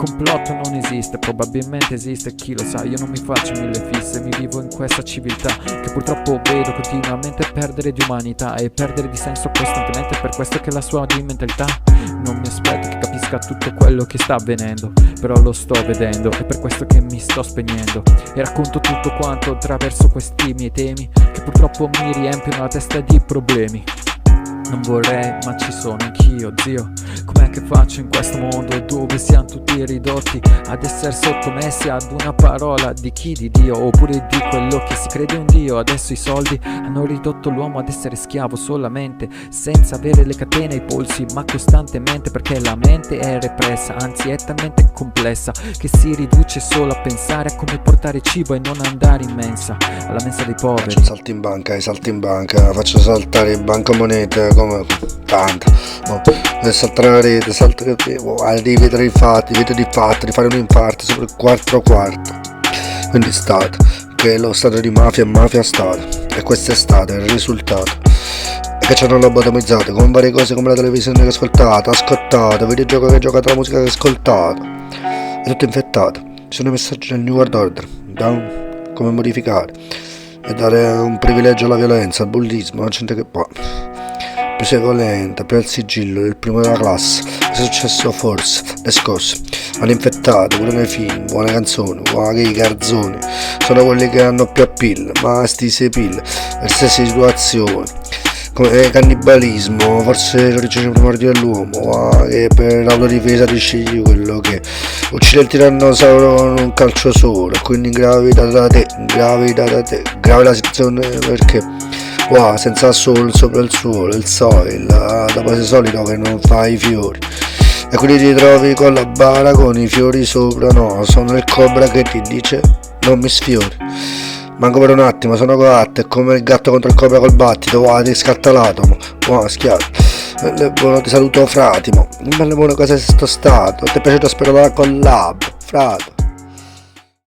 complotto non esiste, probabilmente esiste, chi lo sa. Io non mi faccio mille fisse, mi vivo in questa civiltà che purtroppo vedo continuamente perdere di umanità e perdere di senso costantemente. Per questo che la sua di mentalità non mi aspetto che capisca tutto quello che sta avvenendo, però lo sto vedendo, è per questo che mi sto spegnendo e racconto tutto quanto attraverso questi miei temi che purtroppo mi riempiono la testa di problemi. Non vorrei, ma ci sono anch'io, zio. Com'è che faccio in questo mondo dove siamo tutti ridotti ad essere sottomessi ad una parola di chi? Di Dio, oppure di quello che si crede un Dio. Adesso i soldi hanno ridotto l'uomo ad essere schiavo solamente, senza avere le catene ai polsi, ma costantemente, perché la mente è repressa, anzi è talmente complessa che si riduce solo a pensare a come portare cibo e non andare in mensa, alla mensa dei poveri. Faccio salti in banca, faccio saltare in bancomonete come tanta. Saltare la rete, arrivi tra i fatti, vedo di fatti, di fare un infarto sopra il 4/4. Quindi Stato, che è lo stato di mafia e mafia Stato. E questo è stato il risultato. E che ci hanno lobotomizzato con varie cose come la televisione che ascoltato, videogioco che gioca tra la musica che ascoltato. È tutto infettato. Ci sono i messaggi del New World Order, come modificare e dare un privilegio alla violenza, al bullismo, alla gente che può. Più sei violenta, più è il sigillo del primo della classe. È successo forse, le scosse hanno infettato pure nei film, buone canzoni, i garzoni sono quelli che hanno più appeal, ma sti sepil, le stesse situazioni, come cannibalismo, forse l'origine primordiale dell'uomo, che per l'autodifesa ti scegli quello che uccide il tirannosauro con un calcio solo, quindi gravita da te, grave la situazione perché senza sole sopra il suolo, il soil, dopo sei solito che non fai i fiori. E quindi ti trovi con la bara con i fiori sopra, no, sono il cobra che ti dice non mi sfiori. Manco per un attimo, sono coatto, è come il gatto contro il cobra col battito, ti scatta l'atomo, schiato. Buono, ti saluto fratimo, bello buono cosa è sto stato, ti è piaciuto spero la collab, frato.